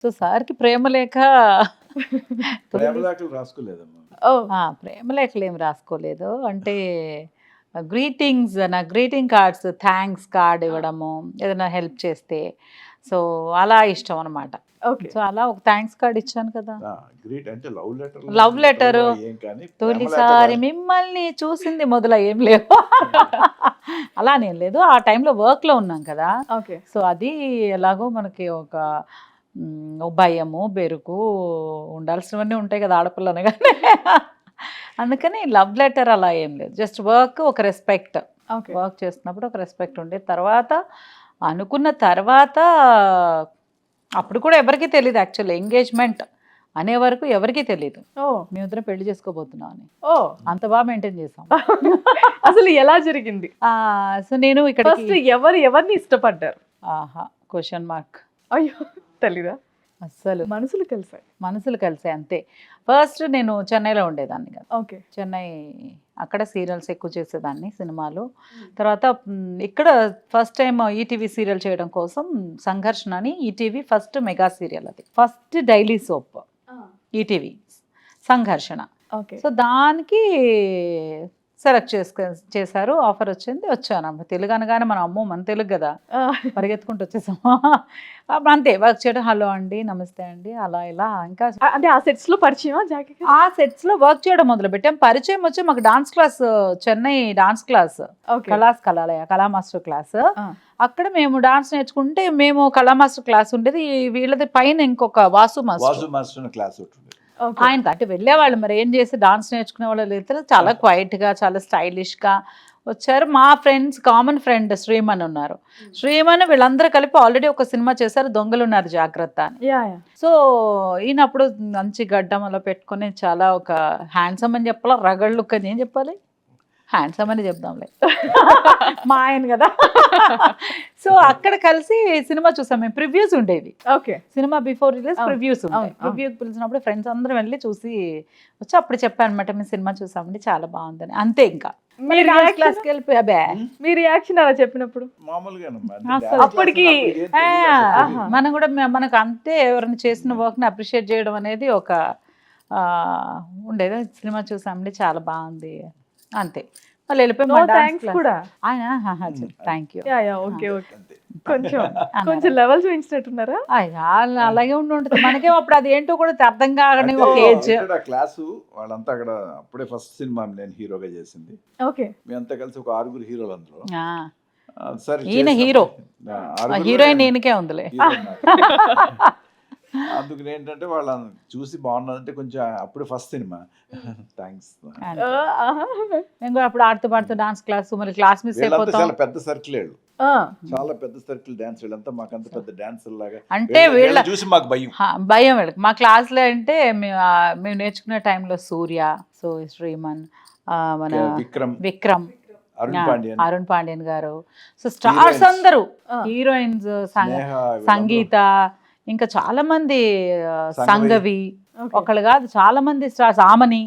So సార్కి ప్రేమలేఖ ప్రేమలేఖలు రాసుకోలేదమ్మా. ఓ ప్రేమలేఖలు ఏం రాసుకోలేదు. అంటే గ్రీటింగ్స్, నా గ్రీటింగ్ కార్డ్స్, థ్యాంక్స్ కార్డ్ ఇవ్వడము, ఏదైనా హెల్ప్ చేస్తే. సో అలా ఇష్టం అనమాట. ఓకే. సో అలా ఒక థ్యాంక్స్ కార్డ్ ఇచ్చాను కదా. గ్రీట్ అంటే లవ్ లెటర్. లవ్ లెటరు, ఏం కానీ తొలిసారి మిమ్మల్ని చూసింది మొదల ఏం లేవు. అలా నేను లేదు, ఆ టైంలో వర్క్లో ఉన్నాం కదా. ఓకే. సో అది ఎలాగో మనకి ఒక భయము బెరుకు ఉండాల్సినవన్నీ ఉంటాయి కదా ఆడపిల్ల అనగానే. అందుకని లవ్ లెటర్ అలా ఏం లేదు, జస్ట్ వర్క్, ఒక రెస్పెక్ట్. ఓకే. వర్క్ చేస్తున్నప్పుడు ఒక రెస్పెక్ట్ ఉండే తర్వాత అనుకున్న తర్వాత అప్పుడు కూడా ఎవరికీ తెలియదు యాక్చువల్లీ, ఎంగేజ్మెంట్ అనే వరకు ఎవరికీ తెలియదు ఓ మేమిద్దరం పెళ్లి చేసుకోబోతున్నాం అని. ఓ అంత బాగా మెయింటైన్ చేసాం. అసలు ఎలా జరిగింది? సో నేను ఇక్కడ ఫస్ట్ ఎవరిని ఇష్టపడ్డారు? ఆహా, క్వశ్చన్ మార్క్. అయ్యో తెలీదా? అస్సలు మనసులు కలిసాయి. మనసులు కలిసాయి అంతే. ఫస్ట్ నేను చెన్నైలో ఉండేదాన్ని కదా, ఓకే. చెన్నై అక్కడ సీరియల్స్ ఎక్కువ చేసేదాన్ని, సినిమాలు. తర్వాత ఇక్కడ ఫస్ట్ టైం ఈటీవీ సీరియల్ చేయడం కోసం సంఘర్షణ అని, ఈటీవీ ఫస్ట్ మెగా సీరియల్, అది ఫస్ట్ డైలీ సోప్ ఈటీవీ సంఘర్షణ. ఓకే. సో దానికి సెలెక్ట్ చేశారు, ఆఫర్ వచ్చింది, వచ్చాను. తెలుగు అనగానే మనం అమ్మో మన తెలుగు కదా, పరిగెత్తుకుంటూ వచ్చేసాము. అప్పుడు అంతే వర్క్ చేయడం, హలో అండి, నమస్తే అండి, అలా ఇలా. ఇంకా అంటే ఆ సెట్స్ లో పరిచయమా జాకీ? ఆ సెట్స్ లో వర్క్ చేయడం మొదలు పెట్టాం. పరిచయం వచ్చి మాకు dance class, Chennai dance class, okay. Kalalaya Kala master class. అక్కడ మేము డాన్స్ నేర్చుకుంటే, మేము కళా మాస్టర్ క్లాస్ ఉండేది, వీళ్ళది పైన ఇంకొక వాసు మాస్టర్ క్లాస్ ఉంటుంది. ఆయన అంటే వెళ్ళేవాళ్ళు, మరి ఏం చేసి డాన్స్ నేర్చుకునే వాళ్ళు లేదు, చాలా క్వైట్గా చాలా స్టైలిష్గా వచ్చారు. మా ఫ్రెండ్స్, కామన్ ఫ్రెండ్ శ్రీమన్ ఉన్నారు, శ్రీమన్ వీళ్ళందరూ కలిపి ఆల్రెడీ ఒక సినిమా చేశారు, దొంగలు ఉన్నారు జాగ్రత్త అని. Yeah yeah. సో ఈయన అప్పుడు మంచి గడ్డం అలా పెట్టుకొని చాలా ఒక హ్యాండ్సమ్ అని చెప్పాలా, రగడ్ లుక్ అని ఏం చెప్పాలి, హ్యాండ్సమ్ అని చెప్దాంలే, మా ఆయన కదా. సో అక్కడ కలిసి సినిమా చూసాం మేము, ప్రివ్యూస్ ఉండేవి. Okay. Cinema before release previews ఉంటాయి. అవును. ప్రివ్యూకి పిలిచినప్పుడు ఫ్రెండ్స్ అందరం వెళ్ళి చూసి వచ్చి అప్పుడు చెప్పాను అనమాట, మేము సినిమా చూసామండి చాలా బాగుందని. అంతే. ఇంకా మీ డాన్స్ క్లాస్కి వెళ్ళిపోయి అబ్బే మీ రియాక్షన్ అలా చెప్పినప్పుడు? అసలు అప్పటికి మనం కూడా మనకు అంతే, ఎవరైనా చేసిన వర్క్ని అప్రిషియేట్ చేయడం అనేది ఒక ఉండేది. సినిమా చూసామండి చాలా బాగుంది అంతే, వాళ్ళు వెళ్ళిపోయి థ్యాంక్స్ కూడా. ఆయన thank you. Yeah yeah. Okay okay. కొంచెం లెవెల్స్ పెంచినట్టున్నారా? అలాగే ఉంటుంది మనకేం అప్పుడు అది ఏంటో కూడా అర్థం కాగానే ఒక ఏజ్. క్లాసు వాళ్ళంతా అక్కడ అప్పుడే ఫస్ట్ సినిమా నేను హీరోగా చేసింది. ఓకే. మేమంతా కలిసి ఒక 6 హీరోలు అందులో. సరే ఈయన హీరో, హీరోయిన్ ఈయనకే ఉందిలే. అందుకు ఏంటంటే వాళ్ళని చూసి బాగున్నదంటే కొంచెం అప్పుడే ఫస్ట్ సినిమా. థ్యాంక్స్. మేము కూడా అప్పుడు ఆడుతూ పాడుతూ డాన్స్ క్లాస్, మరి క్లాస్ మిస్ అయిపోతాం. చాలా పెద్ద సర్కిల్ వీళ్ళు, చాలా పెద్ద సర్కిల్ డాన్స్ వీళ్ళంతా, మాకంత పెద్ద డాన్సర్ లాగా. అంటే వీళ్ళ చూసి మాకు భయం వీళ్ళకి. మా క్లాస్లో అంటే మేము నేర్చుకునే టైంలో సూర్య, సో శ్రీమన్, మన విక్రమ్, అరుణ్ పాండ్యన్ గారు, సో స్టార్స్ అందరూ, హీరోయిన్స్ సంగీత, ఇంకా చాలా మంది, సంగవి ఒకళ్ళు కాదు చాలా మంది స్టార్స్, ఆమని,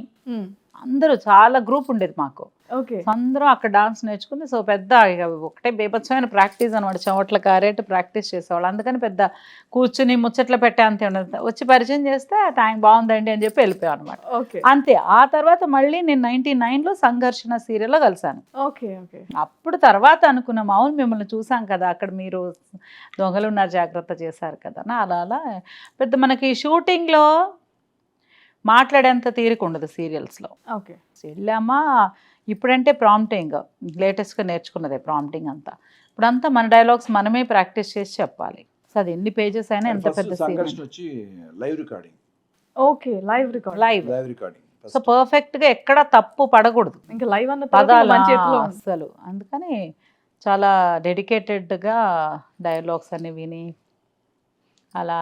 అందరూ చాలా గ్రూప్ ఉండేది మాకు. ఓకే. అందరూ అక్కడ డాన్స్ నేర్చుకుని, సో పెద్ద ఒకటే బేబత్సమైన ప్రాక్టీస్ అనమాట, చెమట్ల కారేట్ ప్రాక్టీస్ చేసేవాళ్ళు. అందుకని పెద్ద కూర్చుని ముచ్చట్లు పెట్టే అంతే ఉండదు, వచ్చి పరిచయం చేస్తే థ్యాంక్ బాగుందండి అని చెప్పి వెళ్ళిపోయాం అనమాట. ఓకే. అంతే. ఆ తర్వాత మళ్ళీ నేను 99లో సంఘర్షణ సీరియల్లో కలిసాను. Okay okay. అప్పుడు తర్వాత అనుకున్నాం, అవును మిమ్మల్ని చూసాం కదా అక్కడ, మీరు దొంగలు ఉన్నారు జాగ్రత్త చేశారు కదా, అలా అలా పెద్ద మనకి షూటింగ్లో మాట్లాడేంత తీరిక ఉండదు సీరియల్స్లో. ఓకే. వెళ్ళామా, ఇప్పుడంటే ప్రాంప్టింగ్ లేటెస్ట్గా నేర్చుకున్నదే ప్రాంప్టింగ్ అంతా. ఇప్పుడంతా మన డైలాగ్స్ మనమే ప్రాక్టీస్ చేసి చెప్పాలి. సో అది ఎన్ని పేజెస్ అయినా, ఎంత పెద్ద సీరియల్ వచ్చి live recording. Okay. Live record. Live recording. So పర్ఫెక్ట్గా ఎక్కడ తప్పు పడకూడదు, ఇంకా లైవ్ అన్న పదాలు అసలు. అందుకని చాలా డెడికేటెడ్గా డైలాగ్స్ అన్ని విని అలా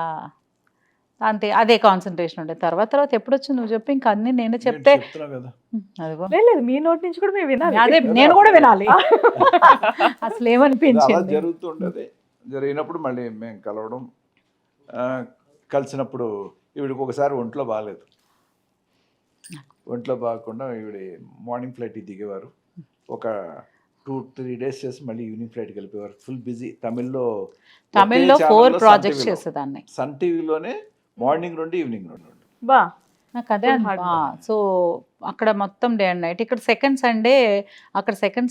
అంతే, అదే కాన్సన్ట్రేషన్ ఉండే. తర్వాత ఎప్పుడు వచ్చి నువ్వు చెప్పి ఇంకా అన్ని నేనే చెప్తే, అదిగో లేదు మీ నోటి నుంచి కూడా మేము వినాలి. అదే నేను కూడా వినాలి. అసలు ఏమనిపించింది జరుగుతుండేది. జరిగినప్పుడు మళ్ళీ మేము కలవడం, కలిసినప్పుడు ఈవిడికి ఒకసారి ఒంట్లో బాగాలేదు, ఒంట్లో బాగకుండా ఈవిడ మార్నింగ్ ఫ్లైట్ దిగేవారు. ఒక 2-3 days చేసి మళ్ళీ ఈవినింగ్ ఫ్లైట్కి వెళ్ళిపోయారు. Full busy. తమిళ్లో 4 ప్రాజెక్ట్స్ చేసేదాన్ని. సన్ టీవీలోనే మార్నింగ్ నుండి ఈవినింగ్ నుండి. బా నాకు అదే సో అక్కడ మొత్తం డే అండ్ నైట్. ఇక్కడ సెకండ్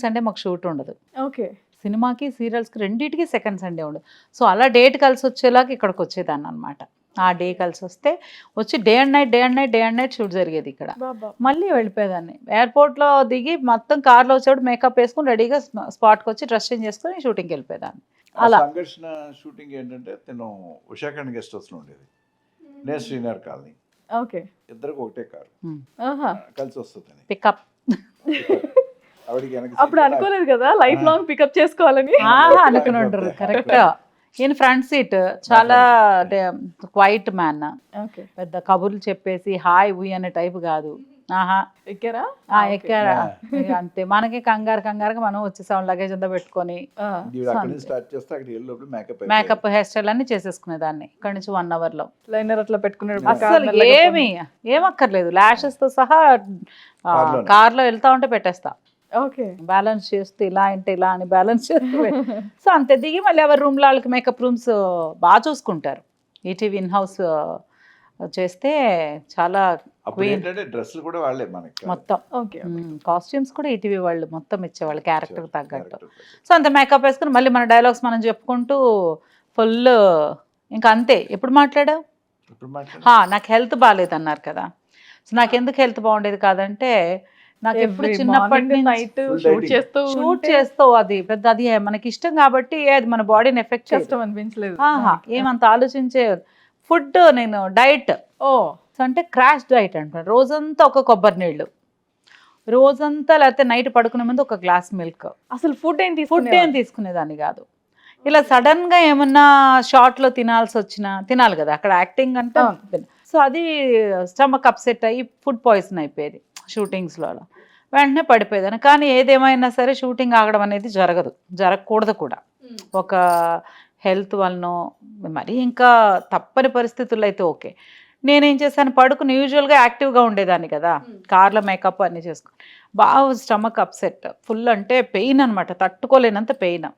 సండే మాకు షూట్ ఉండదు. ఓకే. సినిమాకి సీరియల్స్కి రెండింటికి సెకండ్ సండే ఉండదు. సో అలా డేట్ కలిసి వచ్చేలాగా ఇక్కడికి వచ్చేదాన్ని అనమాట. ఆ డే కలిసి వస్తే వచ్చి డే అండ్ నైట్ షూట్ జరిగేది ఇక్కడ. మళ్ళీ వెళ్ళిపోయేదాన్ని. ఎయిర్పోర్ట్లో దిగి మొత్తం కార్లో వచ్చేప్పుడు మేకప్ వేసుకుని రెడీగా స్పాట్కి వచ్చి డ్రెస్ చేంజ్ చేసుకుని షూటింగ్కి వెళ్ళిపోయేదాన్ని. అలా సంఘర్షణ షూటింగ్ ఏంటంటే తను ఉషాఖండ్ గెస్ట్ హౌస్లో ఉండేది, నేను శ్రీనగర్ కాలనీ. ఓకే. ఇద్దరికి ఒకటే కారు కలిసి వస్తుంది. పికప్ అప్పుడు అనుకోలేదు కదా లైఫ్ లాంగ్ పికప్ చేసుకోవాలని. అనుకుని ఉంటారు. కరెక్ట్. ఈయన ఫ్రంట్ సీట్ చాలా క్వైట్ మ్యాన్. పెద్ద కబుర్లు చెప్పేసి హాయ్ ఉయ్ అనే టైప్ కాదు. ఎక్కారా? ఎక్కారా అంతే. మనకి కంగారుగా మనం వచ్చేసాం లగేజ్ అంతా పెట్టుకొని మేకప్ హెయిర్ స్టైల్ అన్ని చేసేసుకునేదాన్ని ఇక్కడ నుంచి 1 hour లో. లైనర్ అట్లా పెట్టుకున్నాడు. అసలు ఏమక్కర్లేదు. ల్యాషెస్ తో సహా కార్లో వెళ్తా ఉంటే పెట్టేస్తా. ఓకే. బ్యాలెన్స్ చేస్తూ ఇలా అంటే ఇలా అని బ్యాలెన్స్ చేస్తూ సో అంతే దిగి మళ్ళీ ఎవరి రూమ్లో వాళ్ళకి మేకప్ రూమ్స్ బాగా చూసుకుంటారు. ఈటీవీ ఇన్ హౌస్ చేస్తే చాలా డ్రెస్సులు కూడా వాళ్ళే మనకి మొత్తం. కాస్ట్యూమ్స్ కూడా ఈటీవీ వాళ్ళు మొత్తం ఇచ్చేవాళ్ళు క్యారెక్టర్ తగ్గట్టు. సో అంత మేకప్ వేసుకుని మళ్ళీ మన డైలాగ్స్ మనం చెప్పుకుంటూ ఫుల్ ఇంకా అంతే. ఎప్పుడు మాట్లాడావు? నాకు హెల్త్ బాగాలేదు అన్నారు కదా. సో నాకు ఎందుకు హెల్త్ బాగుండేది కాదంటే నాకు ఎప్పుడు చిన్నప్పటి నుంచి షూట్ చేస్తూ అది పెద్ద అది మనకి ఇష్టం కాబట్టి అది మన బాడీని ఎఫెక్ట్ చేస్తాం అనిపించలేదు. ఏమంత ఆలోచించే ఫుడ్ నేను డైట్ అంటే క్రాష్ డైట్ అంటాను. రోజంతా ఒక కొబ్బరి నీళ్ళు, రోజంతా లేకపోతే నైట్ పడుకునే ముందు ఒక గ్లాస్ మిల్క్. అసలు ఫుడ్ ఏం తీసుకునేదాన్ని కాదు. ఇలా సడన్ గా ఏమన్నా షార్ట్ లో తినాలి కదా అక్కడ యాక్టింగ్ అంటే. సో అది స్టమక్ అప్సెట్ అయ్యి ఫుడ్ పాయిజన్ అయిపోయేది షూటింగ్స్ లో. అలా వెంటనే పడిపోయేదాన్ని. కానీ ఏదేమైనా సరే షూటింగ్ ఆగడం అనేది జరగకూడదు కూడా. ఒక హెల్త్ వలనో మరి ఇంకా తప్పని పరిస్థితుల్లో అయితే ఓకే. నేనేం చేశాను, పడుకుని యూజువల్గా యాక్టివ్గా ఉండేదాన్ని కదా, కార్లో మేకప్ అన్నీ చేసుకుని బాగా స్టమక్ అప్సెట్ ఫుల్ అంటే పెయిన్ అనమాట, తట్టుకోలేనంత పెయిన్.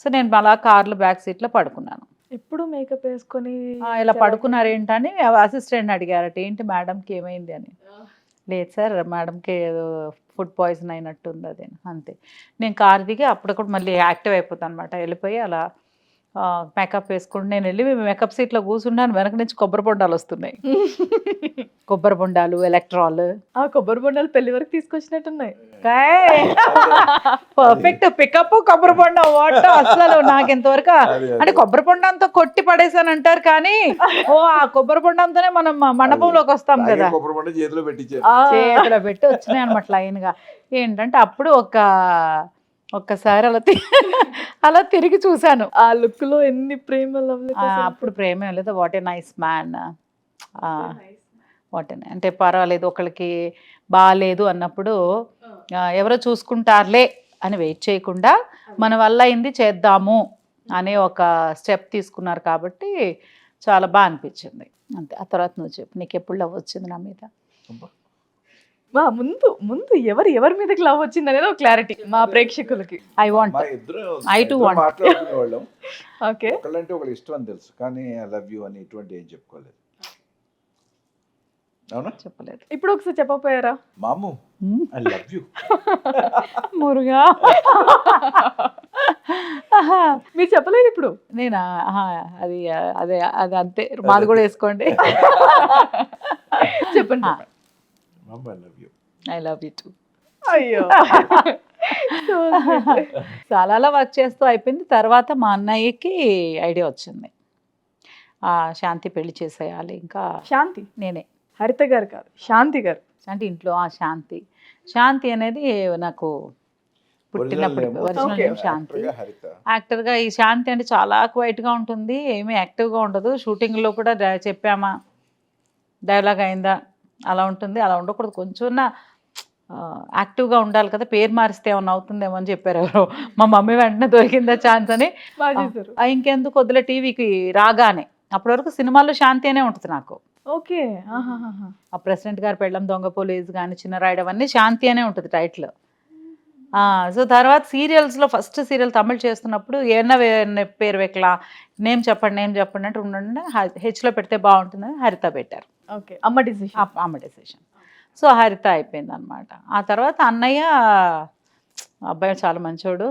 సో నేను అలా కార్లో బ్యాక్ సీట్లో పడుకున్నాను. ఎప్పుడు మేకప్ వేసుకొని ఇలా పడుకున్నారు ఏంటని అసిస్టెంట్ అడిగారట, ఏంటి మేడంకి ఏమైంది అని. లేదు సార్ మేడంకి ఏదో ఫుడ్ పాయిజన్ అయినట్టుంది అదే అంతే. నేను కార్ దిగి అప్పటికప్పుడు మళ్ళీ యాక్టివ్ అయిపోతాను అనమాట. వెళ్ళిపోయి అలా మేకప్ వేసుకుంటూ నేను వెళ్ళి మేకప్ సీట్లో కూర్చున్నాను. వెనక నుంచి కొబ్బరి బొండాలు వస్తున్నాయి. కొబ్బరి బొండాలు, ఎలక్ట్రాల్. ఆ కొబ్బరి బొండాలు పెళ్లి వరకు తీసుకొచ్చినట్టున్నాయి. పర్ఫెక్ట్ పికప్ కొబ్బరి బొండ వాట్ అసలు నాకు ఎంతవరకు అంటే కొబ్బరి బొండంతో కొట్టి పడేసాను అంటారు కానీ ఆ కొబ్బరి బొండంతోనే మనం మండపంలోకి వస్తాం కదా, చేతిలో పెట్టి వచ్చినాయి అనమాట లైన్ గా. ఏంటంటే అప్పుడు ఒక్కసారి అలా తిరిగి చూశాను. ఆ లుక్ లో ఎన్ని ప్రేమ. అప్పుడు ప్రేమ ఏం లేదు. What a nice man, what అంటే పర్వాలేదు. ఒకళ్ళకి బాగాలేదు అన్నప్పుడు ఎవరో చూసుకుంటారులే అని వెయిట్ చేయకుండా మన వల్ల అయింది చేద్దాము అనే ఒక స్టెప్ తీసుకున్నారు కాబట్టి చాలా బాగా అనిపించింది అంతే. ఆ తర్వాత నువ్వు చెప్పు, నీకు ఎప్పుడు లవ్ వచ్చింది నా మీద? ముందు ఎవరి మీదకి లవ్ వచ్చింది అనేది ఒక క్లారిటీ మా ప్రేక్షకులకి. I to want. ఓకే, ఒకళ్ళంటే ఒకళ్ళు ఇష్టం అని తెలుసు కానీ ఐ లవ్ యూ అని ఇటువంటి ఏం చెప్పుకోలేదు. అవునా? చెప్పలేదు. ఇప్పుడు ఒకసారి చెప్పపోయారా? మాము ఐ లవ్ యూ మురుగా. మీరు చెప్పలేదు ఇప్పుడు. నేనా? అది అదే అది అంతే, మాది కూడా వేసుకోండి. చెప్పండి. I love you two. అయ్యో, చాలా వర్క్ చేస్తూ అయిపోయింది. తర్వాత మా అన్నయ్యకి ఐడియా వచ్చింది, శాంతి పెళ్లి చేసేయాలి. ఇంకా శాంతి నేనే, హరిత గారు కాదు, శాంతి గారు. అంటే ఇంట్లో శాంతి అనేది నాకు పుట్టినప్పుడు ఒరిజినల్ నేమ్ శాంతి. యాక్టర్గా ఈ శాంతి అంటే చాలా క్వైట్గా ఉంటుంది, ఏమీ యాక్టివ్గా ఉండదు. షూటింగ్లో కూడా చెప్పామా, డైలాగ్ అయిందా, అలా ఉంటుంది. అలా ఉండకూడదు, కొంచెం యాక్టివ్గా ఉండాలి కదా, పేరు మారిస్తే ఏమన్నా అవుతుందేమో అని చెప్పారు ఎవరో. మా మమ్మీ వెంటనే దొరికిందా ఛాన్స్ అని. ఇంకెందుకు వద్దులే, టీవీకి రాగానే. అప్పటి వరకు సినిమాల్లో శాంతి అనే ఉంటుంది నాకు. ఓకే. ఆ ప్రెసిడెంట్ గారు పెళ్ళం, దొంగ పోలీస్ కానీ, చిన్న రాయడం అన్నీ శాంతి అనే ఉంటుంది టైటిల్. సో తర్వాత సీరియల్స్లో ఫస్ట్ సీరియల్ తమిళ్ చేస్తున్నప్పుడు ఏమన్నా పేరు వెక్కలా నేమ్ చెప్పండి అంటే ఉండండి హెచ్లో పెడితే బాగుంటుందని హరిత పెట్టారు. ఓకే, అమ్మ డిసిషన్. అమ్మ డెసిషన్. సో హరిత అయిపోయింది అనమాట. ఆ తర్వాత అన్నయ్య అబ్బాయి చాలా మంచోడు,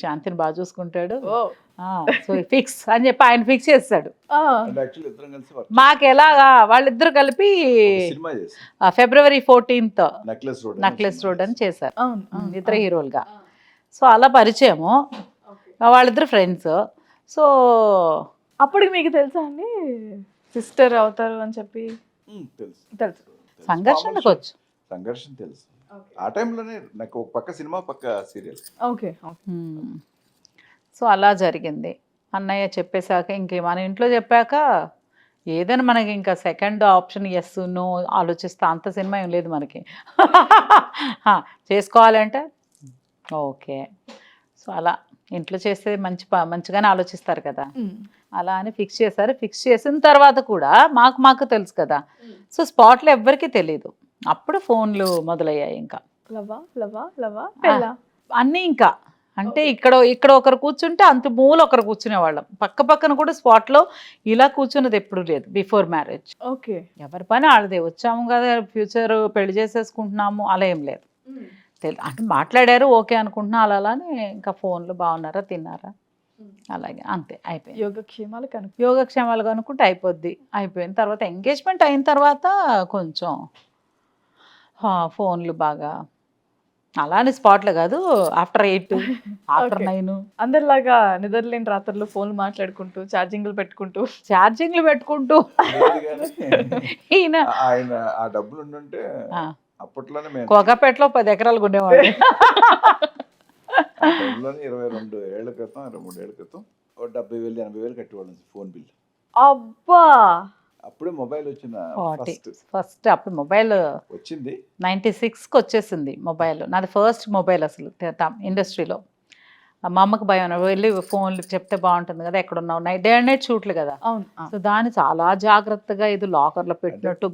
శాంతిని బాగా చూసుకుంటాడు, సో ఫిక్స్ అని చెప్పి ఆయన ఫిక్స్ చేస్తాడు. మాకు ఎలాగా వాళ్ళిద్దరు కలిపి February 14th నక్లెస్ రోడ్ అని చేశారు ఇద్దరు హీరోలుగా. సో అలా పరిచయము, వాళ్ళిద్దరు ఫ్రెండ్స్. సో అప్పటికి మీకు తెలుసా అండి సిస్టర్ అవుతారు అని చెప్పి? తెలుసు. సంఘర్షణ తెలుసు. ఆ టైంలోనే నాకు ఒక పక్క సినిమా పక్క సీరియల్. ఓకే. సో అలా జరిగింది. అన్నయ్య చెప్పేశాక ఇంకే మన ఇంట్లో చెప్పాక ఏదైనా మనకి ఇంకా సెకండ్ ఆప్షన్ ఎస్ నో ఆలోచిస్తే అంత సినిమా ఏం లేదు మనకి. చేసుకోవాలంటే ఓకే. సో అలా ఇంట్లో చేస్తే మంచిగానే ఆలోచిస్తారు కదా, అలా అని ఫిక్స్ చేశారు. ఫిక్స్ చేసిన తర్వాత కూడా మాకు తెలుసు కదా, సో స్పాట్లో ఎవ్వరికీ తెలీదు. అప్పుడు ఫోన్లు మొదలయ్యాయి. ఇంకా అన్నీ ఇంకా అంటే ఇక్కడ ఒకరు కూర్చుంటే అంత మూల ఒకరు కూర్చునేవాళ్ళం. పక్కన కూడా స్పాట్లో ఇలా కూర్చున్నది ఎప్పుడు లేదు బిఫోర్ మ్యారేజ్. ఓకే, ఎవరి పని వాళ్ళదే. వచ్చాము కదా ఫ్యూచర్ పెళ్లి చేసేసుకుంటున్నాము అలా ఏం లేదు. అంటే మాట్లాడారు ఓకే అనుకుంటున్నా, అలానే ఇంకా ఫోన్లు బాగున్నారా తిన్నారా అలాగే అంతే అయిపోయింది. యోగక్షేమాలు కనుక్కుంటే అయిపోయిన తర్వాత ఎంగేజ్మెంట్ అయిన తర్వాత కొంచెం ఫోన్లు బాగా అలానే స్పాట్లో కాదు, ఆఫ్టర్ 8 ఆఫ్టర్ 9 అందరిలాగా నిద్రలేని రాత్రులు ఫోన్లు మాట్లాడుకుంటూ ఛార్జింగ్లు పెట్టుకుంటూ ఈయన ఆయన ఆ డబ్బులు ఉండుంటే అప్పట్లోనే కోకాపేటలో 10 ఎకరాలు ఉండేవాడు. 22 ఏళ్ల క్రితం 23 ఏళ్ల క్రితం 70,000 80,000 కట్టేవాళ్ళం ఫోన్ బిల్. అబ్బా, అప్పుడే మొబైల్ వచ్చిన ఫస్ట్ అప్పుడు మొబైల్ వచ్చింది 96కి వచ్చేసింది మొబైల్. నాది ఫస్ట్ మొబైల్ అసలు ఇండస్ట్రీలో. మా అమ్మకి భయం, వెళ్ళి ఫోన్లు చెప్తే బాగుంటుంది కదా, ఎక్కడ ఉన్నావు, డే అండ్ నైట్ షూట్లు కదా. సో దాన్ని చాలా జాగ్రత్తగా ఇది లాకర్లో పెట్టినట్టు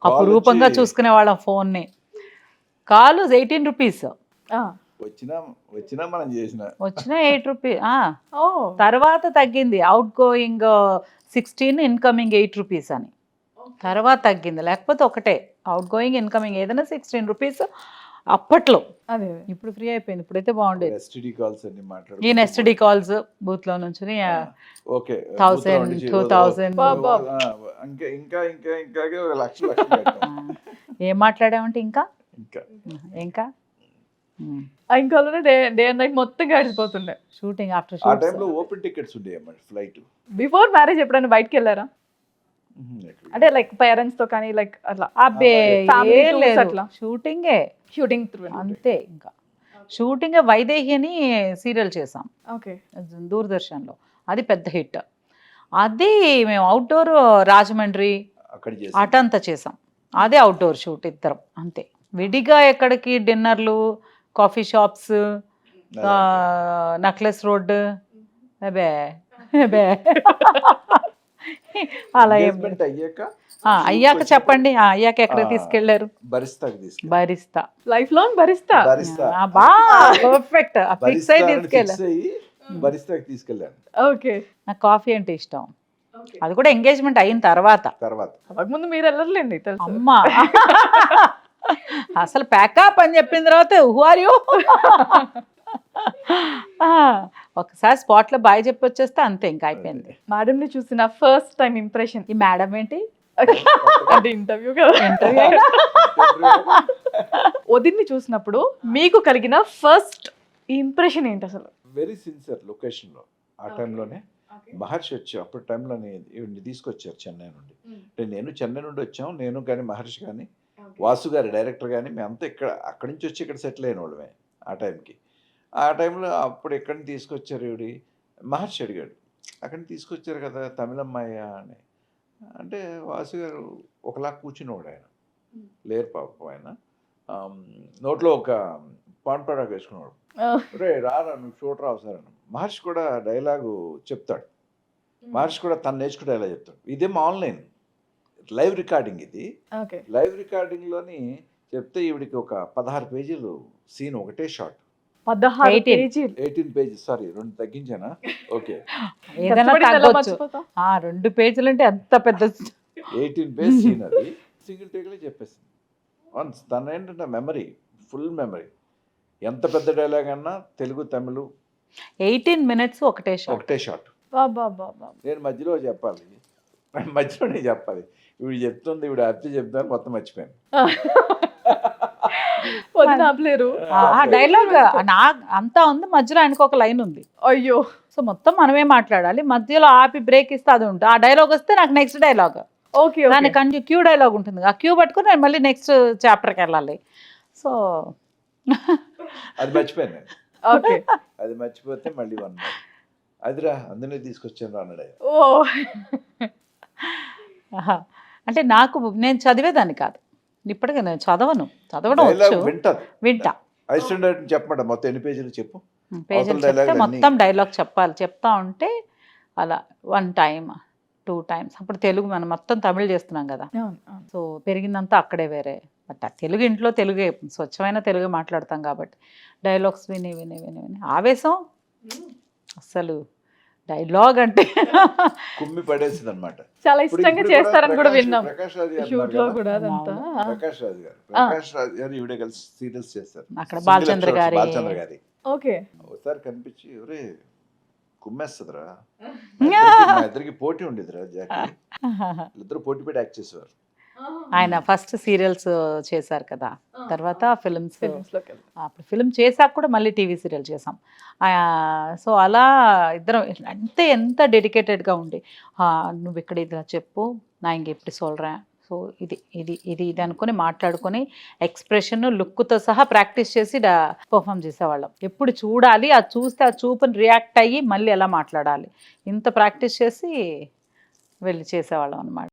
అపురూపంగా చూసుకునే వాళ్ళం ఫోన్ని. కాల్ 18 రూపీస్ వచ్చినా మనం వచ్చిన 8 రూపీస్. తర్వాత తగ్గింది, అవుట్ గోయింగ్ 16, ఇన్కమింగ్ 8 రూపీస్ అని తర్వాత తగ్గింది. లేకపోతే ఒకటే అవుట్ గోయింగ్ ఇన్కమింగ్ ఏదైనా 16 రూపీస్ అప్పట్లో. ఇప్పుడు ఫ్రీ అయిపోయింది. ఇప్పుడైతే బాగుండేది. ఈయన STD కాల్స్ బూత్ లో నుంచి 1000 2000 ఏం మాట్లాడామంటే ఇంకా డే అండ్ నైట్ మొత్తం గడిచిపోతుండే షూటింగ్. ఆఫ్టర్ ఆ టైంలో ఓపెన్ టికెట్స్ ఉండేవి ఫ్లైట్. బిఫోర్ మ్యారేజ్ ఎప్పుడైనా బయటకి వెళ్ళారా? అంటే లైక్ పేరెంట్స్ తో కానీ లైక్ అట్లా? షూటింగ్ అంతే. ఇంకా షూటింగ్ వైదేహి అని సీరియల్ చేసాం దూరదర్శన్లో, అది పెద్ద హిట్. అది మేము అవుట్డోర్ రాజమండ్రి అటంతా చేసాం, అదే అవుట్డోర్ షూట్ ఇద్దరం అంతే. విడిగా ఎక్కడికి డిన్నర్లు కాఫీ షాప్స్ నక్లెస్ రోడ్ అబే అలా అయ్యాక చెప్పండి. అయ్యాక ఎక్కడ తీసుకెళ్లారు? బరిస్తా లైఫ్ లాంగ్ బరిస్తా పర్ఫెక్ట్ ఫిక్స్ అయి తీసుకెళ్ళాను. ఓకే, నాకు కాఫీ అంటే ఇష్టం. అది కూడా ఎంగేజ్మెంట్ అయిన తర్వాత. ముందు మీరు వెళ్ళర్లేండి తెలుసు. అమ్మా అసలు ప్యాకప్ అని చెప్పిన తర్వాత హూ ఆర్ యూ ఒకసారి స్పాట్ లో బాయ్ చెప్పి వచ్చేస్తే అంతే, ఇంకా అయిపోయింది. మేడం ని చూసిన ఫస్ట్ టైం ఇంప్రెషన్? ఈ మేడం ఏంటి అంటే ఇంటర్వ్యూ కదా. వదిన్ని చూసినప్పుడు మీకు కలిగిన ఫస్ట్ ఇంప్రెషన్ ఏంటి అసలు? Very sincere. లొకేషన్ లో ఆ టైంలోనే మహర్షి వచ్చి అప్పుడు టైంలోనే తీసుకొచ్చారు చెన్నై నుండి. అంటే నేను చెన్నై నుండి వచ్చాము, నేను కానీ మహర్షి కానీ వాసు గారి డైరెక్టర్ కానీ మేమంతా ఇక్కడ అక్కడి నుంచి వచ్చి ఇక్కడ సెటిల్ అయిన వాళ్ళమే ఆ టైంకి. ఆ టైంలో అప్పుడు ఎక్కడి నుంచి తీసుకొచ్చారు ఇవిడి మహర్షి అడిగాడు, అక్కడి నుంచి తీసుకొచ్చారు కదా తమిళమ్మాయ అని. అంటే వాసు గారు ఒకలా కూర్చునేవాడు, ఆయన లేరు పాపం. ఆయన నోట్లో ఒక పాన్ పరాకు వేసుకున్నాడు. రే రారా నువ్వు షూట్ రావు సార్ అని. మహర్షి కూడా డైలాగు చెప్తాడు, మహర్షి కూడా తను నేర్చుకునే డైలాగ్ చెప్తాడు. ఇదేమో ఆన్లైన్ లైవ్ రికార్డింగ్. ఇది లైవ్ రికార్డింగ్లోని చెప్తే ఈవిడికి ఒక 16 పేజీలు సీన్ ఒకటే షాట్ 16 18. పేజీలు 18 పేజెస్, సారీ 2 తగ్గించానా? ఓకే, ఏదైనా కష్టపడింది ఎలా తగ్గొచ్చు. మర్చిపోతాం? 2 పేజీలు అంటే ఎంత పెద్ద 18 పేజ్ సీన్ అది సింగిల్ టేక్లో చెప్పేసింది. వన్స్ తన ఏంటంటే మెమరీ, ఫుల్ మెమరీ. ఎంత పెద్ద డైలాగ్ అన్నా తెలుగు తమిళ్ 18 minutes ఒకటే షాట్. ఒకటే షాట్. బాబా నేను మధ్యలో చెప్పాలి, మధ్యలో నేను చెప్పాలి. ఇవి చెప్తుంది, ఇవి హ్యాపీ చెప్తాను, మొత్తం మర్చిపోయాను. వదిన ఆపలేరు. ఆ డైలాగ్ నా అంతా ఉంది, మధ్యలో ఆయనకు ఒక లైన్ ఉంది. అయ్యో, సో మొత్తం మనమే మాట్లాడాలి, మధ్యలో ఆపి బ్రేక్ ఇస్తే అది ఉంటుంది. ఆ డైలాగ్ వస్తే నాకు నెక్స్ట్ డైలాగ్, ఓకే దాని క్యూ డైలాగ్ ఉంటుంది. ఆ క్యూ పట్టుకుని నేను మళ్ళీ నెక్స్ట్ చాప్టర్కి వెళ్ళాలి. సో అది మర్చిపోయాను నేను. ఓకే. అది మర్చిపోతే మళ్ళీ 1 month అదిరా అందులో తీసుకొచ్చాను అన్నాడు ఆయన. ఓ అంటే నాకు నేను చదివేదాన్ని కాదు, ఇప్పటికీ నేను చదవడం డైలాగ్ వచ్చు, వింటా. ఐస్టాండర్డ్ చెప్పమాట మొత్తం ఎన్ని పేజీలు చెప్పు. పేజీలు అవతల చెప్తే dialogue మొత్తం డైలాగ్ చెప్పాలి. చెప్తా ఉంటే అలా 1 time 2 times. అప్పుడు తెలుగు మనం మొత్తం తమిళ్ చేస్తున్నాం కదా, అవును, అవును. సో పెరిగిందంతా అక్కడే వేరే. బట్ ఆ తెలుగు ఇంట్లో తెలుగే, స్వచ్ఛమైన తెలుగే మాట్లాడతాం కాబట్టి డైలాగ్స్ విని విని విని విని ఆవేశం. అసలు డైలాగ్ అంటే కుమ్మి పడేసింది అనమాట. చాలా ఇష్టంగా చేస్తారని కూడా విన్నాం ప్రకాష్ రాజ్ గారు షూట్ ఉన్నారు లో కదా, కూడా అదంతా. ప్రకాష్ రాజ్ గారు ఈవిడే కలిసి సీరియల్స్ చేస్తారు. అక్కడ Single బాలచంద్ర episodes, గారి బాలచంద్ర గారి. ఓకే. ఒకసారి కనిపించి ఒరే కుమ్మేస్తుందిరా, మా ఇద్దరికి పోటీ ఉండేదిరా జాకీ, ఇద్దరు పోటీ పెట్టి యాక్ట్ చేసేవారు. ఆయన ఫస్ట్ సీరియల్స్ చేశారు కదా, తర్వాత ఫిల్మ్స్. Films లోకి వెళ్తాం. అప్పుడు ఫిల్మ్ చేశాక కూడా మళ్ళీ టీవీ సీరియల్ చేసాం. సో అలా ఇద్దరం అంతే, ఎంత డెడికేటెడ్గా ఉండి నువ్వు ఇక్కడ ఇది చెప్పు, నా ఇంక ఎప్పుడు సోల్రా, సో ఇది ఇది ఇది ఇది అనుకుని మాట్లాడుకొని ఎక్స్ప్రెషన్ లుక్తో సహా ప్రాక్టీస్ చేసి పర్ఫామ్ చేసేవాళ్ళం. ఎప్పుడు చూడాలి, అది చూస్తే ఆ చూపుని రియాక్ట్ అయ్యి మళ్ళీ ఎలా మాట్లాడాలి, ఇంత ప్రాక్టీస్ చేసి వెళ్ళి చేసేవాళ్ళం అనమాట.